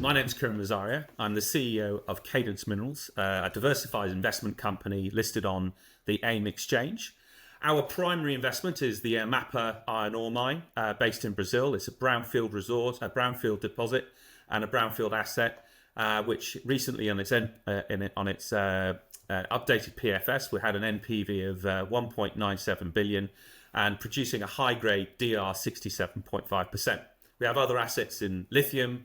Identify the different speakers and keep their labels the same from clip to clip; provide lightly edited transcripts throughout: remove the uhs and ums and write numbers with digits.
Speaker 1: My name's Kiran Morzaria. I'm the CEO of Cadence Minerals, a diversified investment company listed on the AIM exchange. Our primary investment is the Mappa iron ore mine based in Brazil. It's a brownfield resource, a brownfield deposit, and a brownfield asset, which recently on its updated PFS, we had an NPV of 1.97 billion and producing a high-grade DR 67.5%. We have other assets in lithium,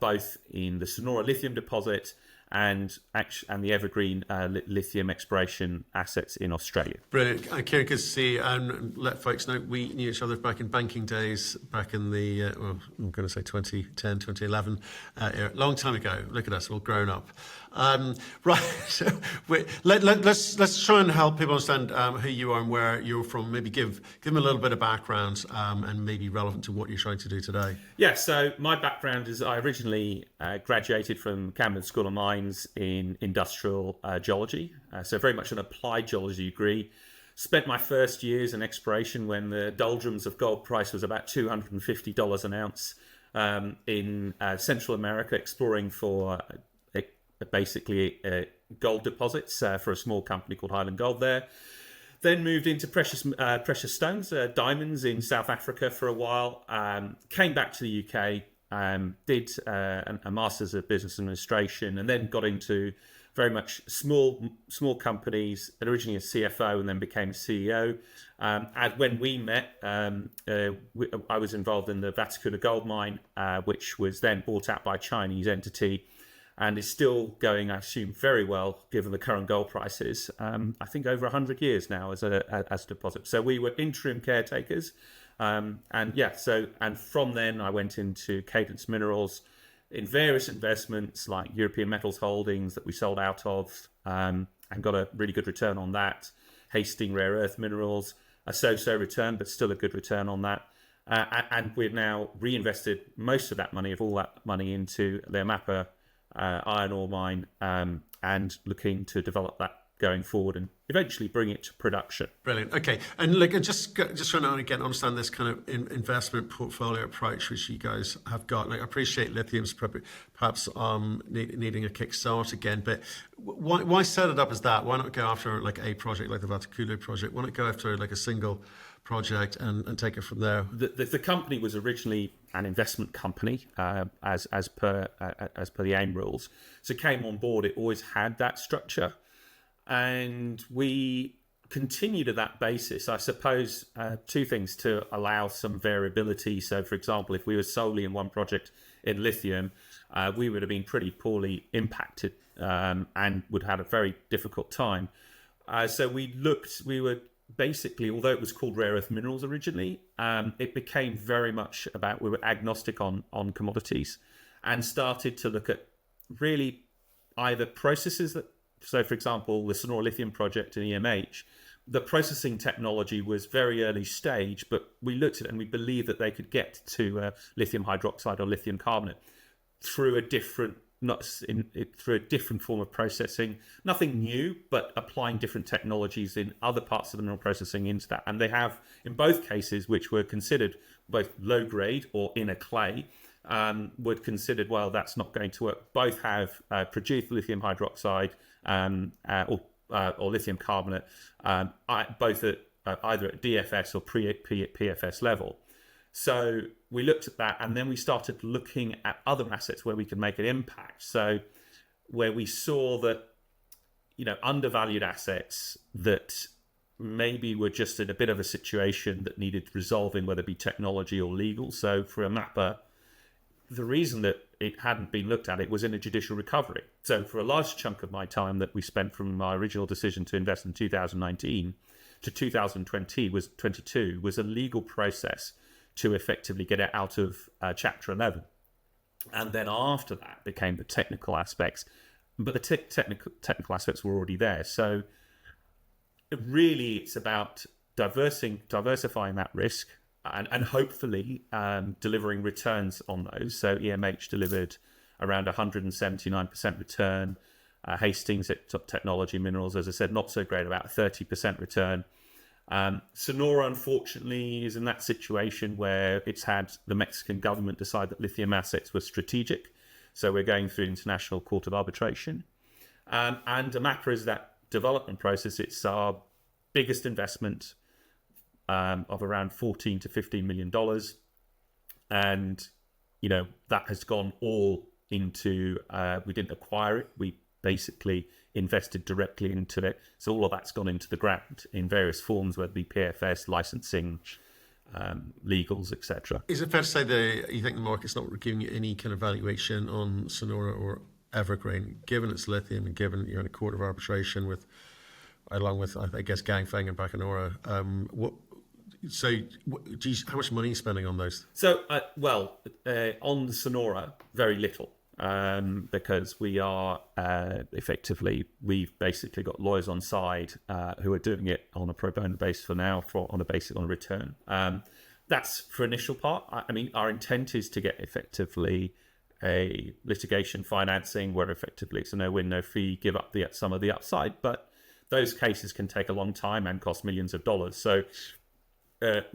Speaker 1: both in the Sonora lithium deposit and the evergreen lithium exploration assets in Australia.
Speaker 2: Brilliant. Kiran, good to see you. And let folks know, we knew each other back in banking days, back in the, I'm going to say 2010, 2011 era. Long time ago. Look at us, all grown up. Right, so let's try and help people understand who you are and where you're from. Maybe give them a little bit of background and maybe relevant to what you're trying to do today.
Speaker 1: Yeah, so my background is I originally graduated from Camden School of Mines in industrial geology, so very much an applied geology degree. Spent my first years in exploration when the doldrums of gold price was about $250 an ounce in Central America, exploring for basically gold deposits for a small company called Highland Gold there. Then moved into precious stones, diamonds in South Africa for a while. Came back to the UK, did a Master's of Business Administration, and then got into very much small companies, originally a CFO and then became a CEO. And when we met, I was involved in the Vaticuna gold mine, which was then bought out by a Chinese entity, and is still going, I assume, very well given the current gold prices. I think over 100 years now as a deposit. So we were interim caretakers, and from then I went into Cadence Minerals in various investments like European Metals Holdings that we sold out of, and got a really good return on that. Hastings Rare Earth Minerals, a so-so return, but still a good return on that. And we've now reinvested most of that money, all that money, into the Mappa iron ore mine, and looking to develop that going forward and eventually bring it to production.
Speaker 2: Brilliant. Okay, and look, just trying to again understand this kind of investment portfolio approach which you guys have got. Like, I appreciate lithium's perhaps needing a kickstart again, but why set it up as that? Why not go after like a project like the Vaticuna project? Why not go after like a single project and take it from there?
Speaker 1: The company was originally an investment company, as per the AIM rules. So came on board, it always had that structure, and we continued at that basis. I suppose two things to allow some variability. So, for example, if we were solely in one project in lithium, we would have been pretty poorly impacted and would have had a very difficult time. So we were basically, although it was called Rare Earth Minerals originally, it became very much about, we were agnostic on commodities and started to look at really either processes that, so for example, the Sonora Lithium project in EMH, the processing technology was very early stage, but we looked at it and we believed that they could get to lithium hydroxide or lithium carbonate through a different form of processing. Nothing new, but applying different technologies in other parts of the mineral processing into that. And they have, in both cases, which were considered both low grade or in a clay, were considered, well, that's not going to work. Both have produced lithium hydroxide or lithium carbonate, both at either at DFS or PFS level. So we looked at that, and then we started looking at other assets where we could make an impact. So where we saw that, undervalued assets that maybe were just in a bit of a situation that needed resolving, whether it be technology or legal. So for a Mappa, the reason that it hadn't been looked at, it was in a judicial recovery. So for a large chunk of my time that we spent from my original decision to invest in 2019 to 2022 was a legal process to effectively get it out of Chapter 11. And then after that became the technical aspects. But the technical aspects were already there. So really it's about diversifying that risk and hopefully delivering returns on those. So EMH delivered around 179% return. Hastings at Technology Minerals, as I said, not so great, about 30% return. Sonora, unfortunately, is in that situation where it's had the Mexican government decide that lithium assets were strategic. So we're going through International Court of Arbitration. And Mappa is that development process. It's our biggest investment of around $14 to $15 million. And, that has gone all into, we didn't acquire it. We basically invested directly into it. So all of that's gone into the ground in various forms, whether it be PFS, licensing, legals, etc.
Speaker 2: Is it fair to say that you think the market's not giving you any kind of valuation on Sonora or Evergreen, given its lithium and given you're in a court of arbitration along with, I guess, Ganfeng and Bacanora? How much money are you spending on those?
Speaker 1: So, on the Sonora, very little. Because we are we've basically got lawyers on side who are doing it on a pro bono basis for now, on a return. That's for initial part. I mean, our intent is to get effectively a litigation financing where effectively it's a no win, no fee, give up some of the upside. But those cases can take a long time and cost millions of dollars. So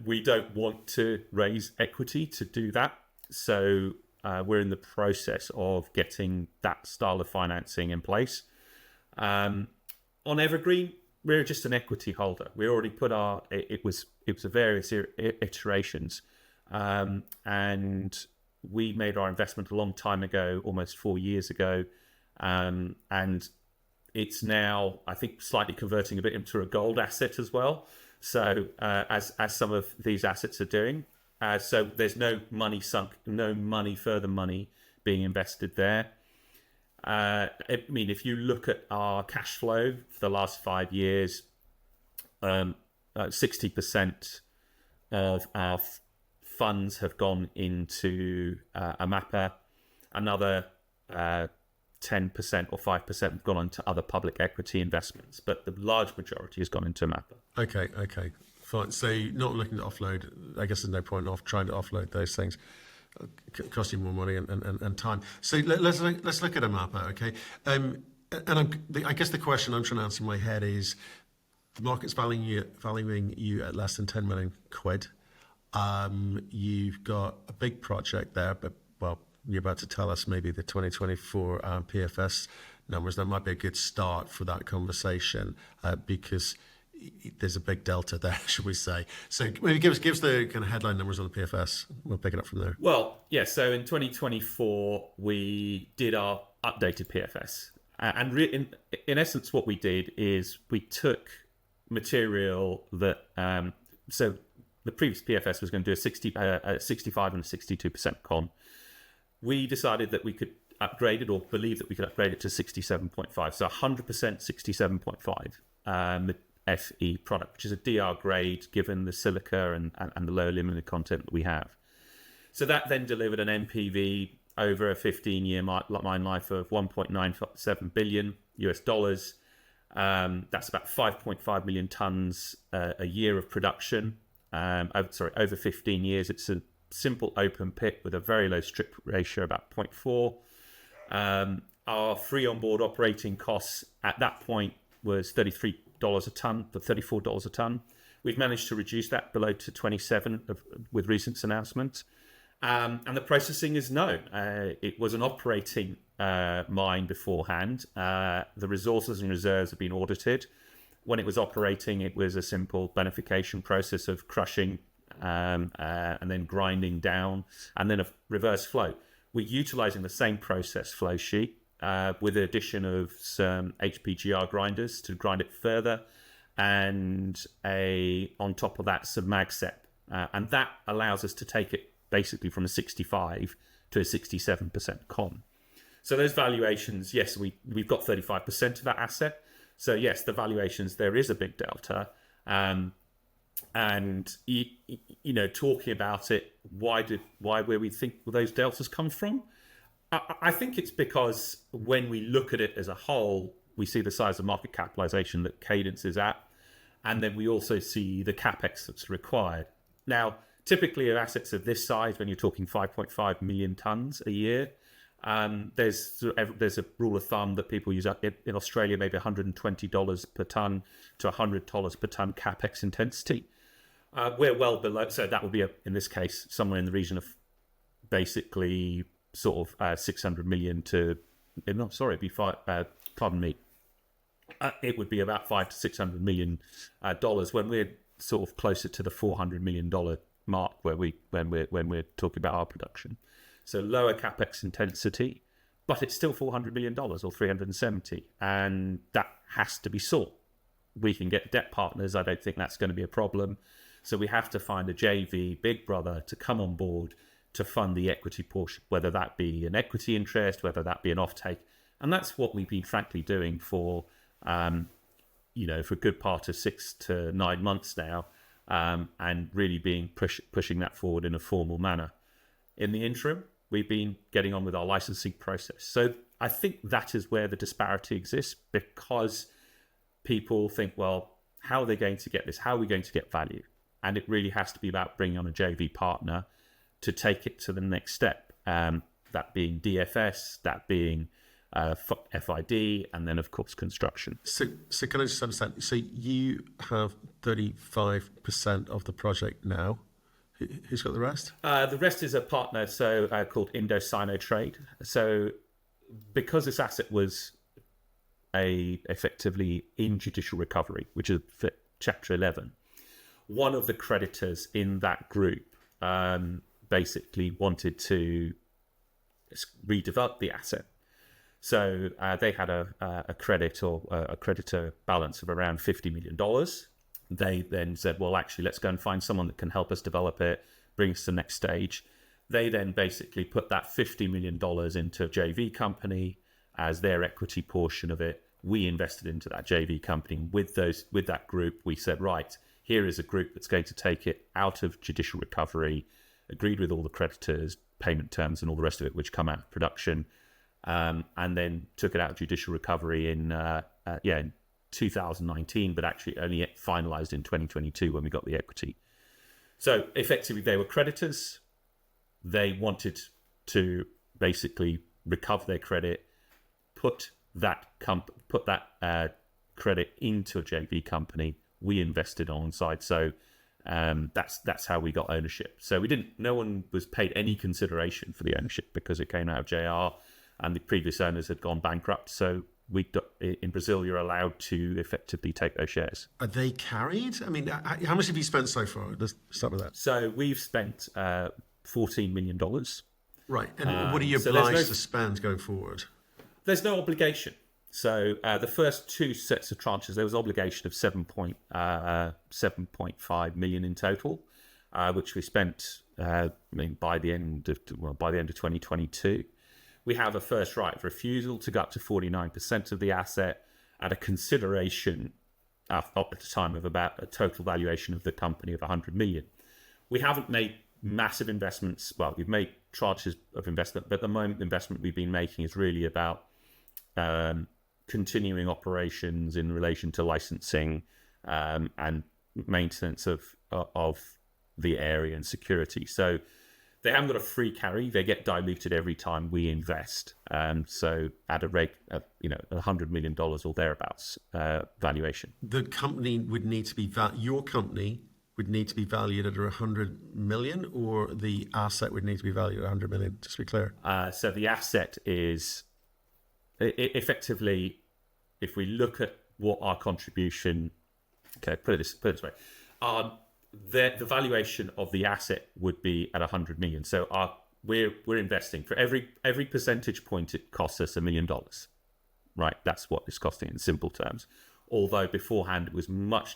Speaker 1: we don't want to raise equity to do that. So we're in the process of getting that style of financing in place. On Evergreen, we're just an equity holder. We already put it was a various iterations, and we made our investment a long time ago, almost 4 years ago, and it's now, I think, slightly converting a bit into a gold asset as well. So as some of these assets are doing. So there's no money sunk, further money being invested there. I mean, if you look at our cash flow for the last 5 years, 60% of our funds have gone into Amapá. Another 10% or 5% have gone into other public equity investments, but the large majority has gone into Mappa.
Speaker 2: Okay. Fine. So you're not looking to offload. I guess there's no point of trying to offload those things. Cost you more money and time. So let's look at a Mappa, okay? I guess the question I'm trying to answer in my head is the market's valuing you at less than 10 million quid. You've got a big project there, but you're about to tell us maybe the 2024 PFS numbers. That might be a good start for that conversation because there's a big delta there, should we say. So maybe give us the kind of headline numbers on the PFS. We'll pick it up from there.
Speaker 1: Well, yeah, so in 2024, we did our updated PFS. And in essence, what we did is we took material that... so the previous PFS was going to do a 65 and a 62% con. We decided that we could upgrade it, or believe that we could upgrade it to 67.5. So 100% 67.5 Fe product, which is a DR grade given the silica and the low aluminum content that we have. So that then delivered an NPV over a 15-year mine life of $1.97 billion US dollars. That's about 5.5 million tons a year of production. Over 15 years. It's a simple open pit with a very low strip ratio, about 0.4. Our free onboard operating costs at that point was $33 a ton, for $34 a ton. We've managed to reduce that below to 27 with recent announcements. And the processing is known. It was an operating mine beforehand. The resources and reserves have been audited. When it was operating, it was a simple beneficiation process of crushing and then grinding down, and then a reverse flow. We're utilizing the same process flow sheet with the addition of some HPGR grinders to grind it further, and on top of that, some MagSep. And that allows us to take it basically from a 65 to a 67% con. So those valuations, yes, we've got 35% of that asset. So yes, the valuations, there is a big delta. And talking about it, where we think those deltas come from? I think it's because when we look at it as a whole, we see the size of market capitalization that Cadence is at, and then we also see the capex that's required. Now, typically assets of this size, when you're talking 5.5 million tons a year, There's a rule of thumb that people use in Australia, maybe $120 per ton to $100 per ton capex intensity. We're well below, so that would be in this case somewhere in the region of basically sort of 600 million to. No, sorry, it'd be five. Pardon me. It would be about $500 to $600 million when we're sort of closer to the $400 million mark when we're talking about our production. So lower capex intensity, but it's still $400 million or 370, and that has to be sought. We can get debt partners. I don't think that's going to be a problem. So we have to find a JV, big brother, to come on board to fund the equity portion, whether that be an equity interest, whether that be an offtake. And that's what we've been frankly doing for a good part of 6 to 9 months now, and really being pushing that forward in a formal manner. In the interim, we've been getting on with our licensing process. So I think that is where the disparity exists, because people think, well, how are they going to get this? How are we going to get value? And it really has to be about bringing on a JV partner to take it to the next step, that being DFS, that being FID, and then, of course, construction.
Speaker 2: So can I just understand? So you have 35% of the project now. Who's got the rest?
Speaker 1: The rest is a partner called Indo-Sino-Trade. So because this asset was effectively in judicial recovery, which is Chapter 11, one of the creditors in that group basically wanted to redevelop the asset. So they had a credit or a creditor balance of around $50 million. They then said, well, actually, let's go and find someone that can help us develop it, bring us to the next stage. They then basically put that $50 million into a JV company as their equity portion of it. We invested into that JV company. With that group, we said, right, here is a group that's going to take it out of judicial recovery, agreed with all the creditors, payment terms and all the rest of it, which come out of production, and then took it out of judicial recovery in 2019, but actually only finalized in 2022 when we got the equity. So effectively, they were creditors. They wanted to basically recover their credit, put that credit into a JV company. We invested alongside. So that's how we got ownership. So no one was paid any consideration for the ownership because it came out of JR, and the previous owners had gone bankrupt. So in Brazil, you're allowed to effectively take those shares.
Speaker 2: Are they carried? I mean, how much have you spent so far? Let's start with that.
Speaker 1: So we've spent $14 million.
Speaker 2: Right. And what are you obliged to spend going forward?
Speaker 1: There's no obligation. So the first two sets of tranches, there was an obligation of 7.5 million in total, which we spent by the end of 2022. We have a first right of refusal to go up to 49% of the asset at a consideration at the time of about a total valuation of the company of 100 million. We haven't made massive investments. Well, we've made tranches of investment, but at the moment, the investment we've been making is really about continuing operations in relation to licensing and maintenance of the area and security. So they haven't got a free carry. They get diluted every time we invest. So at a rate of $100 million or thereabouts valuation.
Speaker 2: The company would need to be your company would need to be valued at 100 million, or the asset would need to be valued at 100 million. Just to be clear. So the asset is effectively, if we look at what our contribution, put it this way, the valuation of the asset would be at 100 million. So we're investing for every percentage point, it costs us $1 million, right? That's what it's costing in simple terms. Although beforehand it was much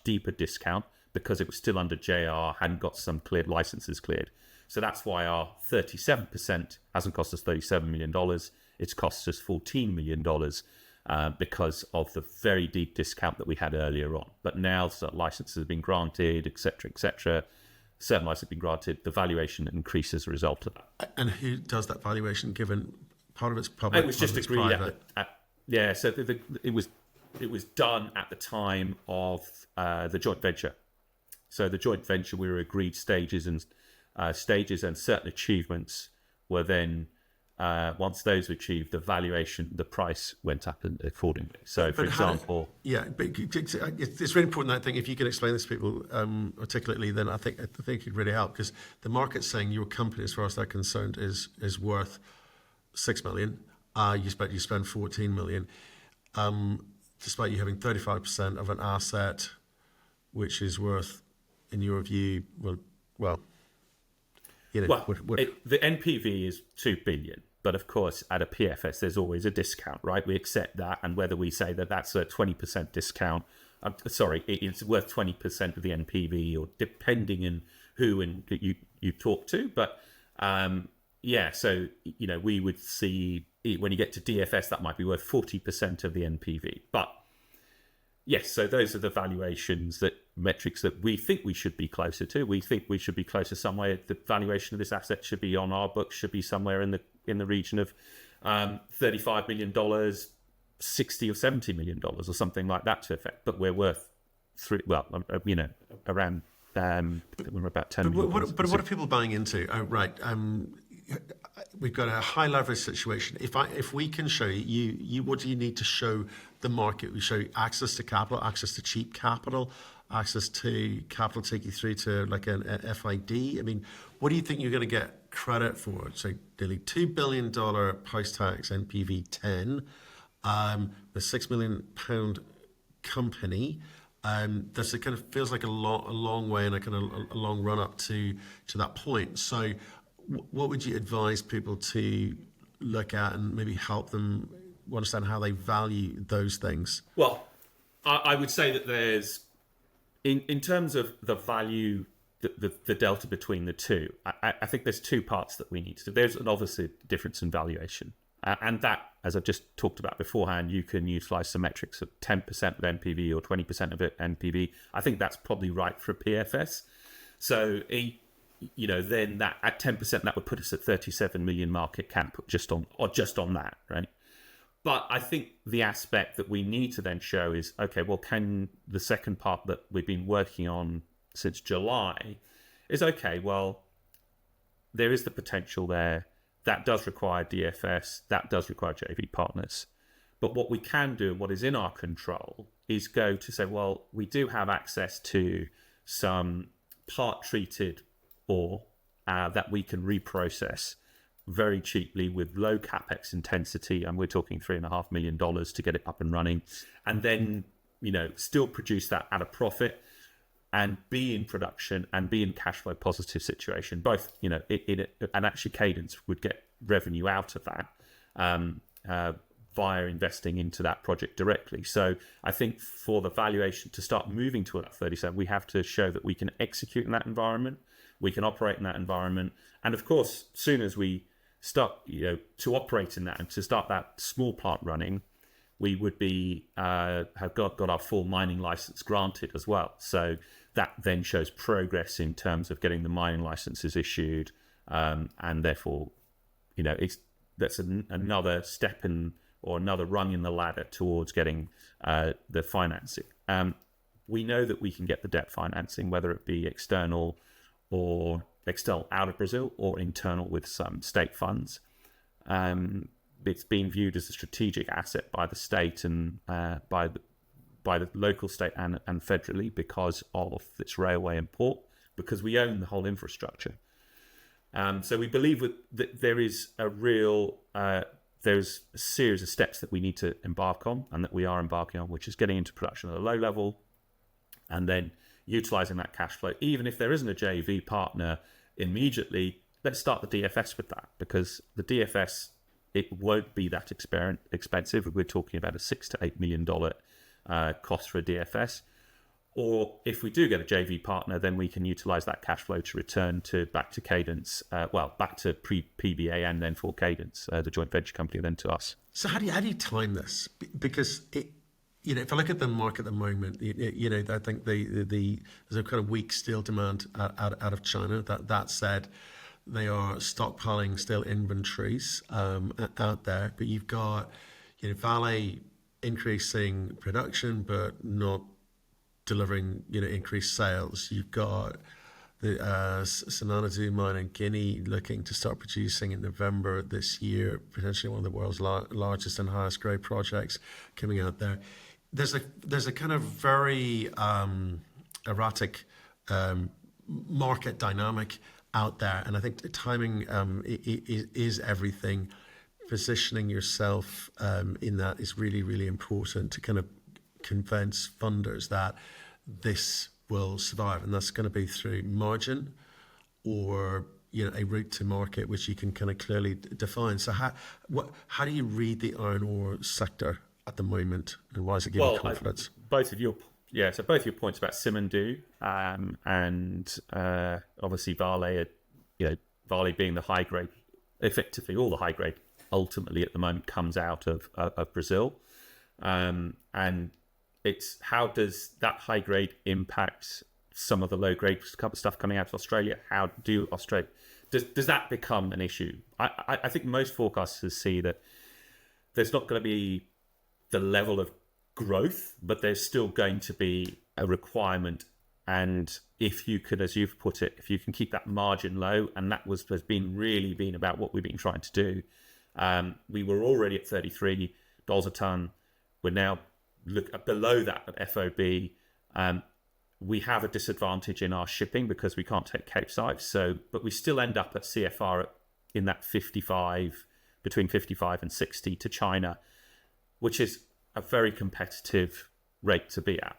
Speaker 2: deeper discount because it was still under JR, hadn't got some licenses cleared. So that's why our 37% hasn't cost us $37 million. It's cost us $14 million because of the very deep discount that we had earlier on. But now that licenses have been granted, etc., certain licenses have been granted, the valuation increases as a result of that. And who does that valuation, given part of it's public,
Speaker 1: it was just agreed so it was done at the time of the joint venture. So the joint venture, we were agreed stages and certain achievements were then once those were achieved, the valuation, the price went up accordingly. So, for example,
Speaker 2: but it's really important. I think if you can explain this to people articulately, then I think it could really help, because the market's saying your company, as far as they're concerned, is worth 6 million. You spend 14 million, despite you having 35% of an asset, which is worth, in your view, the
Speaker 1: NPV is 2 billion. But of course, at a PFS, there's always a discount, right? We accept that. And whether we say that that's a 20% discount, it's worth 20% of the NPV, or depending on who and you talk to. But so, we would see, when you get to DFS, that might be worth 40% of the NPV. But yes, so those are the valuations, metrics that we think we should be closer to. We think we should be closer somewhere. The valuation of this asset should be on our books, should be somewhere in the region of $35 million, $60 or $70 million, or something like that to effect. But we're worth around we're about 10 million.
Speaker 2: But what are people buying into? Oh, right. We've got a high leverage situation. If we can show you, what do you need to show the market? We show you access to capital, access to cheap capital, access to capital take you through to like an FID. I mean, what do you think you're going to get credit for? So nearly $2 billion post-tax NPV 10, the £6 million company. This kind of feels like a long way and a kind of a long run up to that point. So what would you advise people to look at and maybe help them understand how they value those things?
Speaker 1: Well, I would say that there's, in terms of the value, the delta between the two, I think there's two parts that we need to do. There's an obviously difference in valuation. And that, as I've just talked about beforehand, you can utilize some metrics of 10% of NPV or 20% of it NPV. I think that's probably right for a PFS. So, then that at 10%, that would put us at 37 million market cap just on that, right? But I think the aspect that we need to then show is, okay, well, can the second part that we've been working on since July is, okay, well, there is the potential there. That does require DFS. That does require JV partners. But what we can do, and what is in our control, is go to say, well, we do have access to some part-treated ore that we can reprocess very cheaply with low capex intensity, and we're talking $3.5 million to get it up and running, and then still produce that at a profit and be in production and be in cash flow positive situation. Both and actually Cadence would get revenue out of that via investing into that project directly. So I think for the valuation to start moving to that 37, we have to show that we can execute in that environment, we can operate in that environment, and of course, soon as we start to operate in that and to start that small plant running, we would be have got our full mining license granted as well. So that then shows progress in terms of getting the mining licenses issued, and therefore, that's another step in, or another rung in the ladder towards getting the financing. We know that we can get the debt financing, whether it be external out of Brazil or internal with some state funds. It's been viewed as a strategic asset by the state and by the local state and federally because of its railway and port, because we own the whole infrastructure. So we believe that there is there's a series of steps that we need to embark on, and that we are embarking on, which is getting into production at a low level and then utilizing that cash flow. Even if there isn't a JV partner immediately, let's start the DFS with that, because the DFS, it won't be that expensive. We're talking about a $6 to $8 million cost for a DFS. Or if we do get a JV partner, then we can utilize that cash flow to return back to Cadence, back to PBA and then for Cadence, the joint venture company, then to us.
Speaker 2: So how do you time this? Because if I look at the market at the moment, I think there's a kind of weak steel demand out of China. That said, they are stockpiling steel inventories out there. But you've got Vale increasing production, but not delivering increased sales. You've got the Sananadu mine in Guinea looking to start producing in November this year, potentially one of the world's largest and highest grade projects coming out there. There's a kind of very erratic market dynamic out there, and I think the timing is everything. Positioning yourself in that is really, really important to kind of convince funders that this will survive, and that's going to be through margin or a route to market which you can kind of clearly define. So how do you read the iron ore sector at the moment, and why is it giving confidence?
Speaker 1: Both your points about Simandou and obviously Vale, Vale being the high grade, effectively all the high grade ultimately at the moment comes out of Brazil, and it's how does that high grade impact some of the low grade stuff coming out of Australia? How do Australia does that become an issue? I think most forecasters see that there's not going to be the level of growth, but there's still going to be a requirement. And if you could, as you've put it, if you can keep that margin low, and that has been about what we've been trying to do. We were already at $33 a ton. We're now below that at FOB. We have a disadvantage in our shipping because we can't take Capesize. But we still end up at CFR in that between 55 and 60 to China, which is a very competitive rate to be at.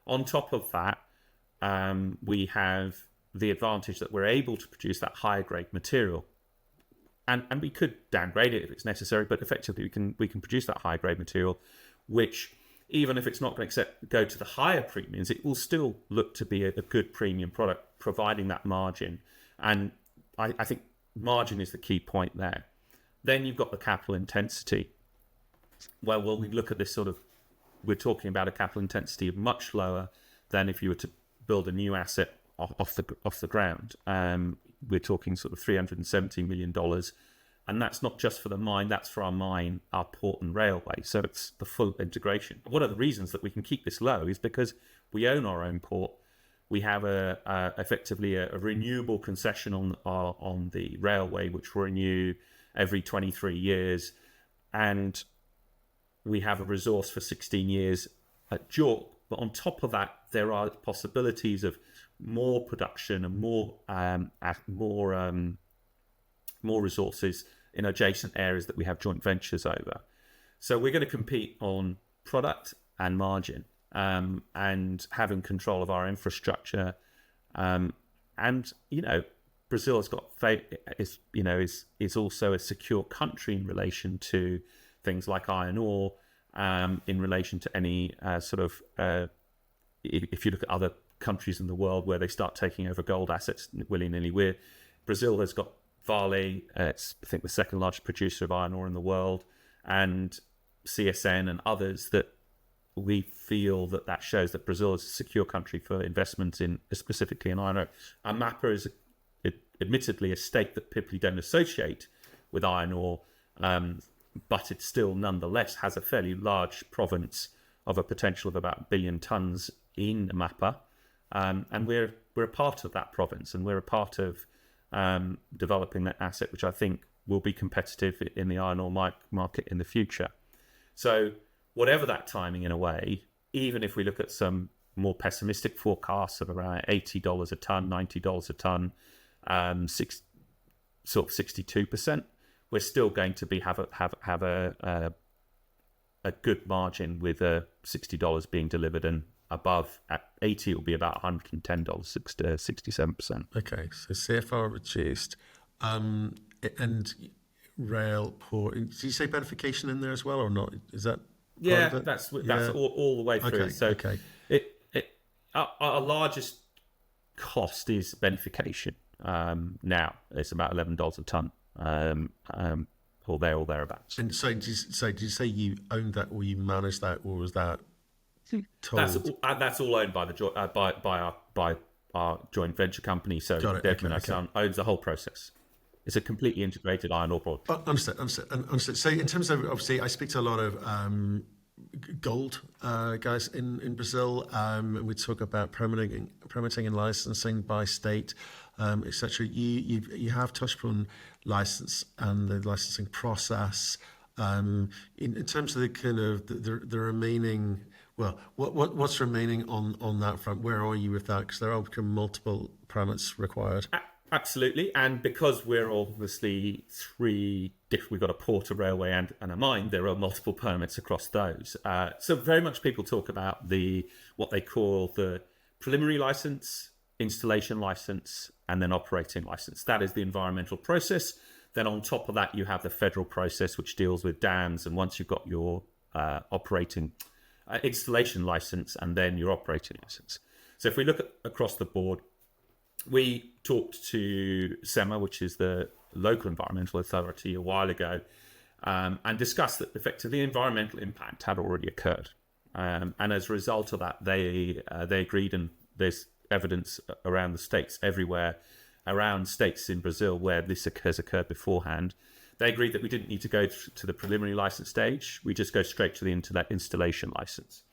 Speaker 1: On top of that, we have the advantage that we're able to produce that higher grade material. And we could downgrade it if it's necessary, but effectively we can produce that high grade material, which even if it's not going to go to the higher premiums, it will still look to be a good premium product, providing that margin. And I think margin is the key point there. Then you've got the capital intensity. Well, we look at this we're talking about a capital intensity of much lower than if you were to build a new asset off the ground. We're talking sort of $370 million. And that's not just for the mine, that's for our mine, our port and railway. So it's the full integration. One of the reasons that we can keep this low is because we own our own port. We have effectively a renewable concession on the railway, which will renew every 23 years. And we have a resource for 16 years at JORC. But on top of that, there are possibilities of more production and more resources in adjacent areas that we have joint ventures over. So we're going to compete on product and margin, and having control of our infrastructure. And Brazil has got is also a secure country in relation to things like iron ore, in relation to any if you look at other countries in the world where they start taking over gold assets willy-nilly. Brazil has got Vale, it's I think the second largest producer of iron ore in the world, and CSN and others, that we feel that shows that Brazil is a secure country for investment in, specifically in iron ore. And Mappa is admittedly a state that people don't associate with iron ore, but it still nonetheless has a fairly large province of a potential of about 1 billion tons in Mappa. And we're a part of that province, and we're a part of developing that asset, which I think will be competitive in the iron ore market in the future. So whatever that timing, in a way, even if we look at some more pessimistic forecasts of around $80 a ton, $90 a ton, 62%, we're still going to have a good margin with $60 being delivered, and above at 80 it will be about $110, 67%.
Speaker 2: Okay, so CFR reduced, and rail, port. Did you say beneficiation in there as well, or not? Is that
Speaker 1: part of it? That's all the way through.
Speaker 2: Okay,
Speaker 1: so
Speaker 2: okay.
Speaker 1: Our largest cost is beneficiation. Now it's about $11 a ton, or thereabouts.
Speaker 2: And so did you say you owned that, or you managed that, or was that told?
Speaker 1: That's all owned by by our joint venture company. So Devon and Son owns the whole process. It's a completely integrated iron ore board.
Speaker 2: Understood. So in terms of, obviously, I speak to a lot of gold, guys, in Brazil. We talk about permitting and licensing by state, etc. You have touched upon license and the licensing process. In terms of the kind of the remaining, well, what's remaining on that front? Where are you with that? Because there are multiple permits required.
Speaker 1: Absolutely, and because we're obviously we've got a port, a railway, and a mine. There are multiple permits across those. So very much people talk about what they call the preliminary license, installation license, and then operating license. That is the environmental process. Then on top of that, you have the federal process, which deals with dams. And once you've got your operating installation license and then your operating license. So if we look across the board, we talked to SEMA, which is the local environmental authority, a while ago, and discussed that effectively environmental impact had already occurred. And as a result of that, they agreed, and there's evidence around the states everywhere, around states in Brazil where this has occurred beforehand. They agreed that we didn't need to go to the preliminary license stage. We just go straight to the installation license.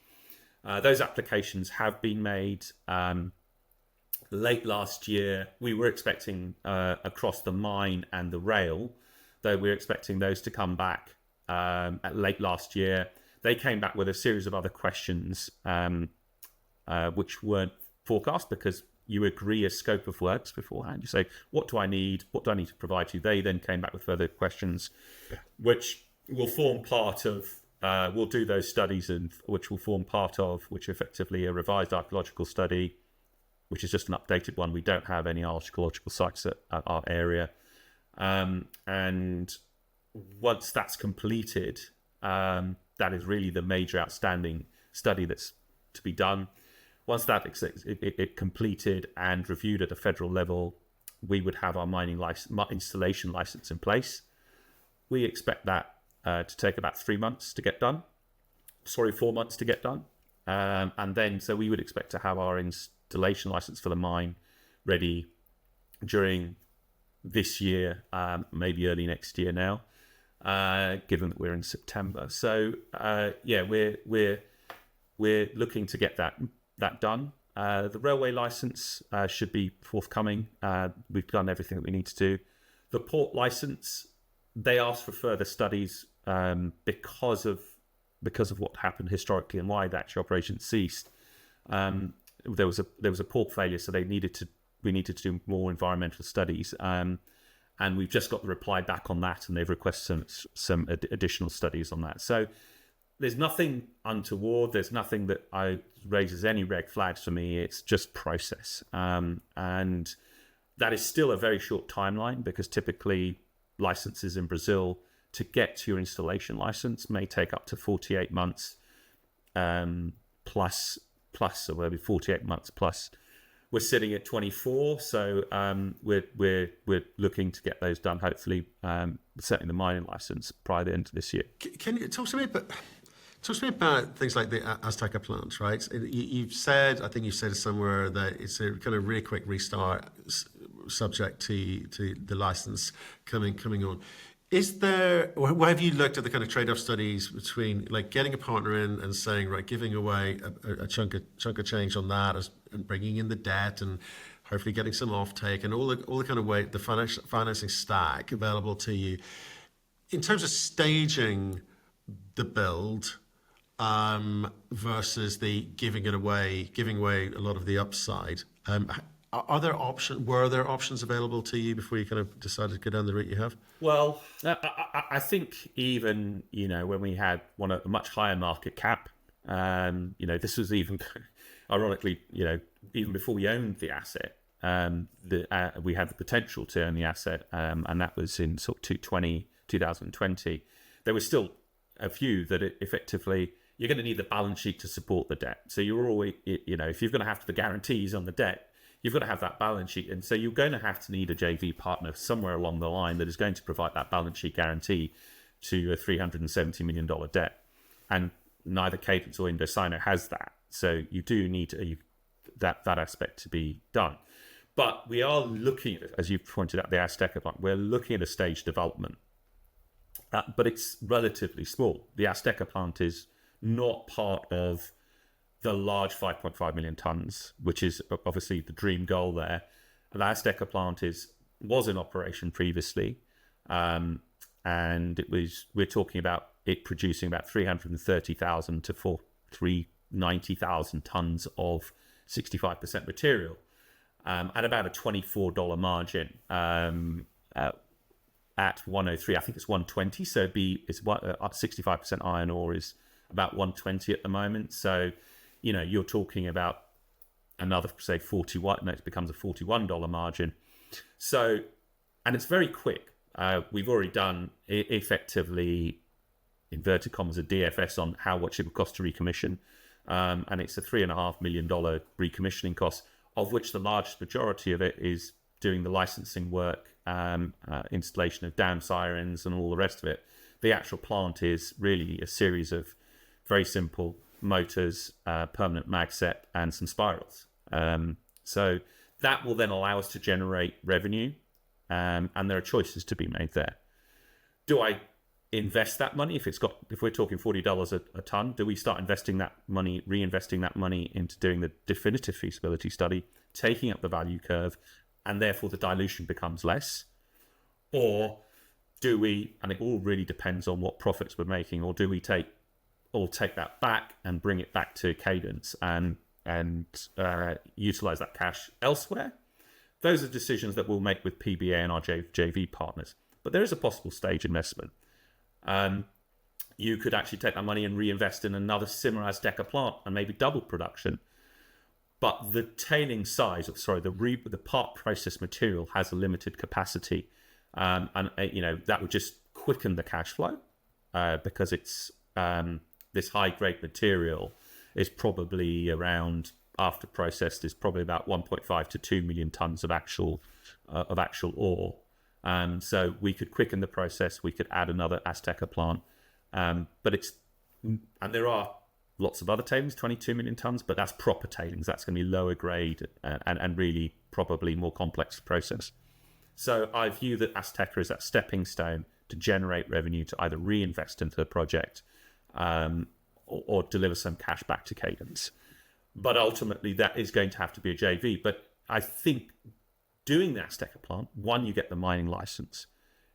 Speaker 1: Those applications have been made. Late last year, we were expecting across the mine and the rail, though we were expecting those to come back at late last year. They came back with a series of other questions which weren't forecast, because you agree a scope of works beforehand. You say, what do I need? What do I need to provide you? They then came back with further questions, which will form part of, we'll do those studies, and which will form part of, which effectively a revised archaeological study, which is just an updated one. We don't have any archaeological sites at our area. And once that's completed, that is really the major outstanding study that's to be done. Once that it completed and reviewed at a federal level, we would have our mining installation license in place. We expect that to take about 3 months to get done. 4 months to get done. And then, so we would expect to have our installation license for the mine ready during this year, maybe early next year now, given that we're in September. So we're looking to get that done. The railway license should be forthcoming. We've done everything that we need to do. The port license, they asked for further studies because of what happened historically and why the actual operation ceased. There was a port failure, so we needed to do more environmental studies, and we've just got the reply back on that, and they've requested some additional studies on that. So there's nothing untoward. There's nothing that raises any red flags for me. It's just process, and that is still a very short timeline, because typically licenses in Brazil to get to your installation license may take up to 48 months plus, so maybe 48 months plus. We're sitting at 24, so we're looking to get those done. Hopefully, certainly the mining license prior to the end of this year.
Speaker 2: Can you talk to me about things like the Azteca plant, right? You've said, I think you said somewhere, that it's a kind of really quick restart, subject to the license coming on. Is there, or have you looked at the kind of trade-off studies between like getting a partner in and saying, right, giving away a chunk of change on that and bringing in the debt and hopefully getting some offtake and all the kind of way the financing stack available to you in terms of staging the build versus the giving away a lot of the upside? Were there options available to you before you kind of decided to go down the route you have?
Speaker 1: Well, I think even, when we had a much higher market cap, this was even, ironically, even before we owned the asset, we had the potential to own the asset, and that was in sort of 2020. There was still a view that effectively you're going to need the balance sheet to support the debt. So you're always, if you're going to have the guarantees on the debt, you've got to have that balance sheet. And so you're going to have to need a JV partner somewhere along the line that is going to provide that balance sheet guarantee to a $370 million debt. And neither Cadence or Indosino has that. So you do need that aspect to be done. But we are looking at, as you've pointed out, the Azteca plant, we're looking at a stage development. But it's relatively small. The Azteca plant is not part of the large 5.5 million tons, which is obviously the dream goal there. The Azteca plant was in operation previously, and we're talking about it producing about 330,000 to 390,000 tons of 65% material, at about a $24 margin, at 103. I think it's 120. So it's 65% iron ore is about 120 at the moment. So, you're talking about another, say, 41. No, it becomes a $41 margin. So, and it's very quick. We've already done effectively, inverted commas, a DFS on how much it would cost to recommission. And it's a $3.5 million recommissioning cost, of which the largest majority of it is doing the licensing work, installation of dam sirens and all the rest of it. The actual plant is really a series of very simple motors, permanent mag set, and some spirals. So that will then allow us to generate revenue, and there are choices to be made there. Do I invest that money? If we're talking $40 a ton, do we start reinvesting that money into doing the definitive feasibility study, taking up the value curve, and therefore the dilution becomes less? Or do we, and it all really depends on what profits we're making, or do we take that back and bring it back to Cadence and utilize that cash elsewhere? Those are decisions that we'll make with PBA and our JV partners. But there is a possible stage investment. You could actually take that money and reinvest in another similar Azteca plant and maybe double production. But the tailing size, the part process material has a limited capacity, and that would just quicken the cash flow, because it's this high grade material is probably around, after processed, is probably about 1.5 to 2 million tons of actual ore. So we could quicken the process. We could add another Azteca plant, and there are lots of other tailings, 22 million tons, but that's proper tailings. That's going to be lower grade and really probably more complex process. So I view that Azteca is that stepping stone to generate revenue to either reinvest into the project, or deliver some cash back to Cadence. But ultimately, that is going to have to be a JV. But I think doing the Azteca plant, one, you get the mining license.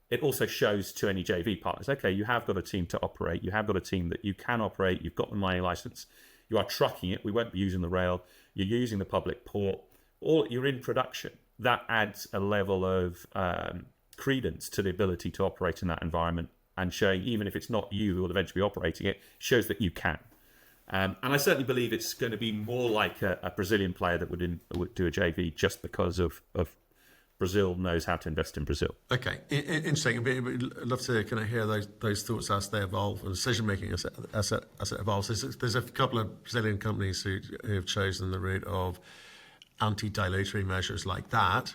Speaker 1: It also shows to any JV partners, okay, you have got a team to operate. You have got a team that you can operate. You've got the mining license. You are trucking it. We won't be using the rail. You're using the public port, or you're in production. That adds a level of credence to the ability to operate in that environment, and showing, even if it's not you who will eventually be operating it, shows that you can. And I certainly believe it's going to be more like a Brazilian player that would do a JV, just because of Brazil knows how to invest in Brazil.
Speaker 2: Okay, interesting. I'd love to kind of hear those thoughts as they evolve, and decision making as it evolves. There's a couple of Brazilian companies who have chosen the route of anti-dilutory measures like that,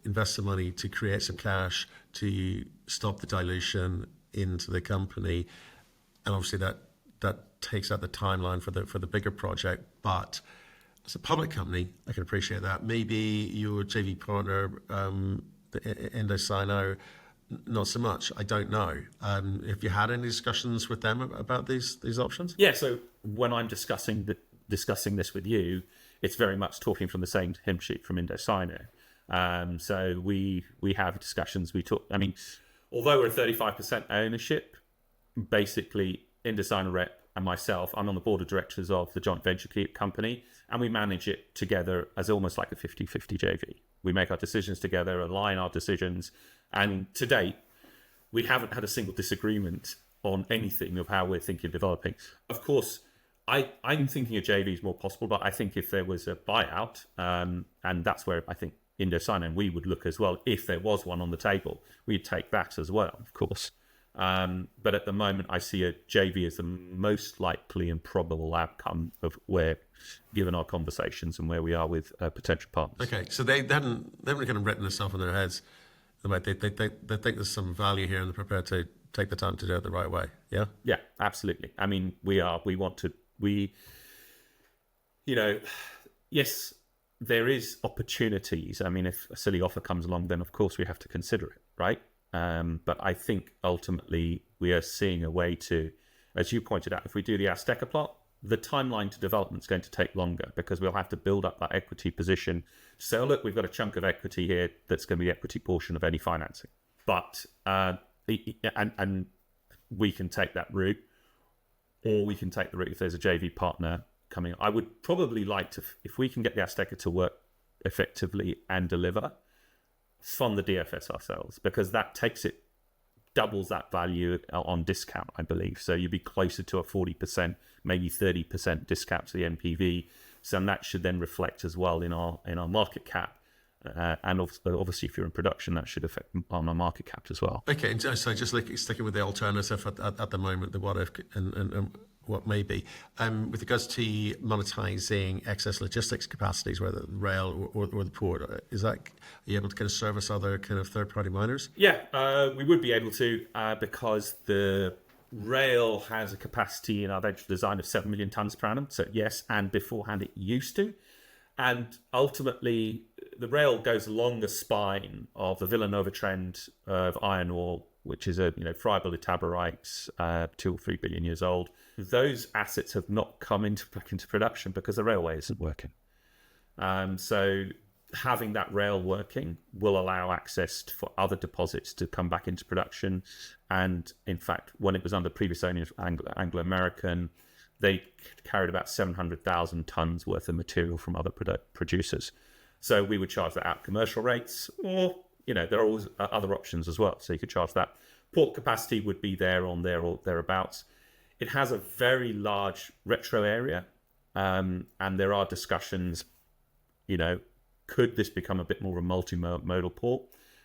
Speaker 2: invest some money to create some cash to stop the dilution into the company, and obviously that takes out the timeline for the bigger project. But as a public company, I can appreciate that. Maybe your JV partner, the Indocino, not so much. I don't know. Have you had any discussions with them about these options?
Speaker 1: Yeah. So when I'm discussing this with you, it's very much talking from the same hymn sheet from Indocino. So we have discussions. We talk. I mean, although we're 35% ownership, basically Indocino rep and myself, I'm on the board of directors of the joint venture company, and we manage it together as almost like a 50-50 JV. We make our decisions together, align our decisions, and to date, we haven't had a single disagreement on anything of how we're thinking of developing. Of course, I'm thinking a JV is more possible, but I think if there was a buyout, and that's where I think Indocino and we would look as well, if there was one on the table, we'd take that as well, of course. But at the moment, I see a JV as the most likely and probable outcome of where, given our conversations and where we are with potential partners.
Speaker 2: Okay, so they haven't kind of written this off in their heads. They think there's some value here, and they're prepared to take the time to do it the right way. Yeah.
Speaker 1: Yeah, absolutely. I mean, yes, there is opportunities. I mean, if a silly offer comes along, then of course we have to consider it, right? But I think ultimately we are seeing a way to as you pointed out, if we do the Azteca plot, the timeline to development is going to take longer because we'll have to build up that equity position. So look, we've got a chunk of equity here that's going to be the equity portion of any financing. But and we can take that route, or we can take the route if there's a JV partner coming. I would probably like to, if we can get the Azteca to work effectively and deliver, fund the DFS ourselves, because that doubles that value on discount, I believe. So you'd be closer to a 40%, maybe 30% discount to the NPV. So that should then reflect as well in our market cap. And obviously, if you're in production, that should affect on our market cap as well.
Speaker 2: Okay, and so just sticking with the alternative at the moment, the what if and what may be. With regards to monetizing excess logistics capacities, whether the rail or the port, are you able to kind of service other kind of third-party miners?
Speaker 1: Yeah, we would be able to because the rail has a capacity in our eventual design of 7 million tonnes per annum. So yes, and beforehand it used to. And ultimately, the rail goes along the spine of the Villanova trend of iron ore, which is friable itaborites, 2 or 3 billion years old. Those assets have not come back into production because the railway isn't working. So having that rail working will allow access for other deposits to come back into production. And in fact, when it was under previous owners, Anglo-American, they carried about 700,000 tonnes worth of material from other producers. So we would charge that at commercial rates, or, there are always other options as well. So you could charge that. Port capacity would be there on there or thereabouts. It has a very large retro area, and there are discussions, could this become a bit more of a multimodal port?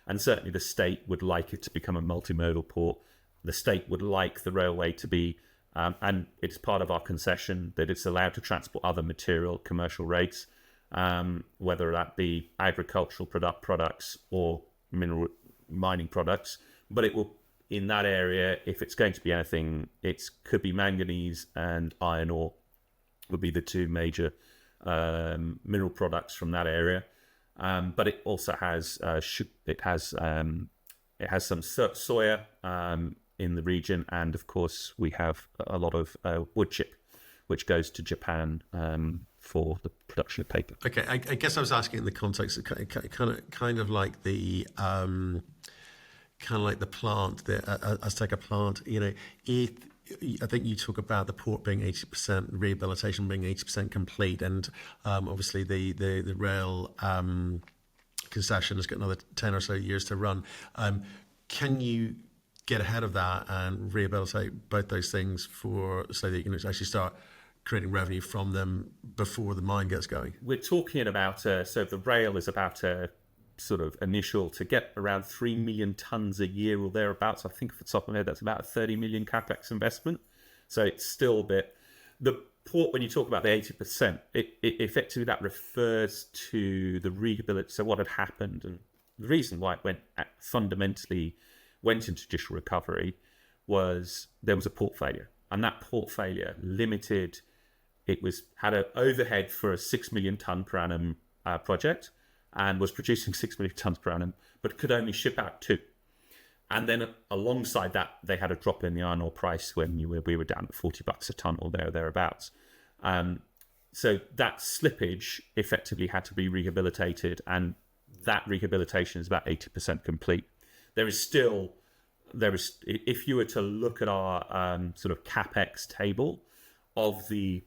Speaker 1: And certainly the state would like it to become a multimodal port. The state would like the railway to be, and it's part of our concession, that it's allowed to transport other material, commercial rates, whether that be agricultural products or mineral mining products. But it will, in that area, if it's going to be anything, it could be manganese and iron ore would be the two major mineral products from that area. But it also has some soya in the region, and of course we have a lot of wood chip, which goes to Japan for the production of paper.
Speaker 2: Okay, I guess I was asking in the context of kind of like the plant, the Azteca plant. I think you talk about the port being 80%, rehabilitation being 80% complete, and obviously the rail concession has got another 10 or so years to run. Can you get ahead of that and rehabilitate both those things so that you can actually start creating revenue from them before the mine gets going?
Speaker 1: We're talking about, so the rail is about a sort of initial to get around 3 million tonnes a year or thereabouts. I think off the top of my head, that's about a 30 million capex investment. So it's still a bit. The port, when you talk about the 80%, it effectively that refers to the rehabilitation. So what had happened, and the reason why it fundamentally went into judicial recovery was there was a port failure, and that port failure limited. It had an overhead for a 6 million tonne per annum project, and was producing 6 million tonnes per annum, but could only ship out 2. And then alongside that, they had a drop in the iron ore price when we were down at $40 a tonne or thereabouts. So that slippage effectively had to be rehabilitated, and that rehabilitation is about 80% complete. There is, if you were to look at our sort of capex table of the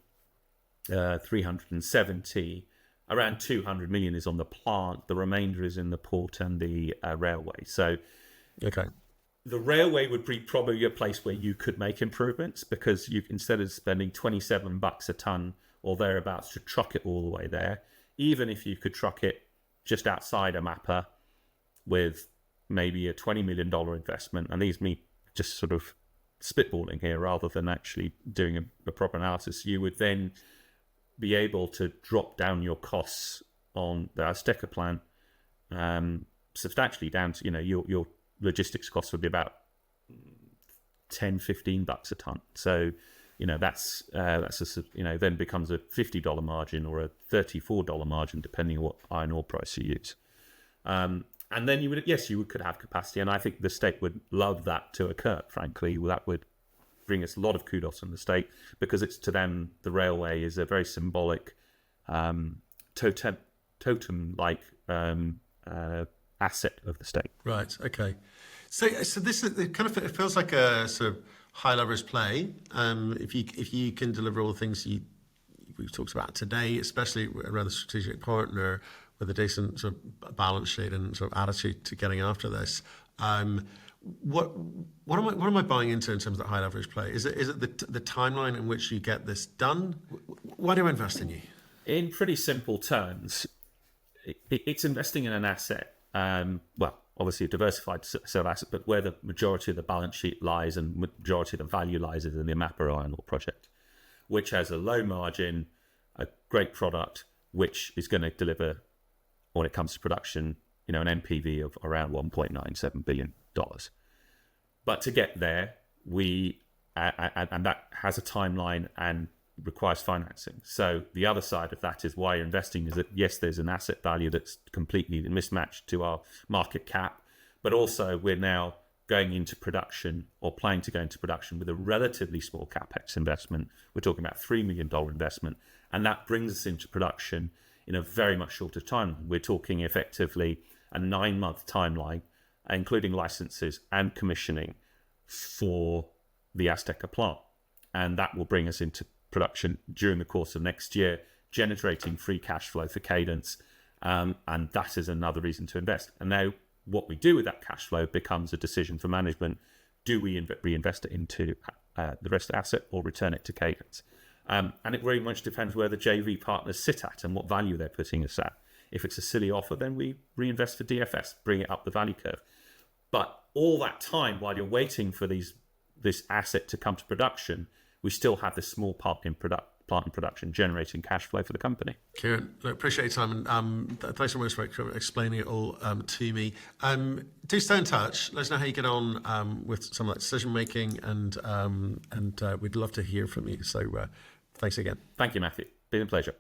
Speaker 1: 370, around 200 million is on the plant. The remainder is in the port and the railway. So,
Speaker 2: okay,
Speaker 1: the railway would be probably a place where you could make improvements, because you, instead of spending $27 a ton or thereabouts to truck it all the way there, even if you could truck it just outside Amapá with maybe a $20 million investment, and these me just sort of spitballing here rather than actually doing a proper analysis, you would then be able to drop down your costs on the Azteca plant substantially down to, your logistics costs would be about $10-15 a ton. So, that's then becomes a $50 margin or a $34 margin depending on what iron ore price you use. And then you could have capacity, and I think the state would love that to occur. Frankly, that would bring us a lot of kudos from the state, because it's to them, the railway is a very symbolic totem-like asset of the state.
Speaker 2: Right. Okay. So this is it it feels like a sort of high leverage play. If you can deliver all the things we've talked about today, especially around the strategic partner with a decent sort of balance sheet and sort of attitude to getting after this. What am I buying into in terms of the high leverage play? Is it the timeline in which you get this done? Why do I invest in you?
Speaker 1: In pretty simple terms, it's investing in an asset. Well, obviously a diversified set of assets, but where the majority of the balance sheet lies and majority of the value lies is in the Mappa iron ore project, which has a low margin, a great product, which is going to deliver, when it comes to production, an NPV of around $1.97 billion. But to get there, and that has a timeline and requires financing. So the other side of that is why you're investing is that, yes, there's an asset value that's completely mismatched to our market cap, but also we're now going into production or planning to go into production with a relatively small capex investment. We're talking about $3 million investment, and that brings us into production in a very much shorter time. We're talking effectively a 9-month timeline, including licenses and commissioning for the Azteca plant. And that will bring us into production during the course of next year, generating free cash flow for Cadence. And that is another reason to invest. And now what we do with that cash flow becomes a decision for management. Do we reinvest it into the rest of the asset or return it to Cadence? And it very much depends where the JV partners sit at and what value they're putting us at. If it's a silly offer, then we reinvest for DFS, bring it up the value curve. But all that time, while you're waiting for this asset to come to production, we still have this small part in plant and production generating cash flow for the company.
Speaker 2: Kiran, appreciate your time, and thanks so much for explaining it all to me. Do stay in touch. Let us know how you get on with some of that decision making, and we'd love to hear from you. So thanks again.
Speaker 1: Thank you, Matthew. Been a pleasure.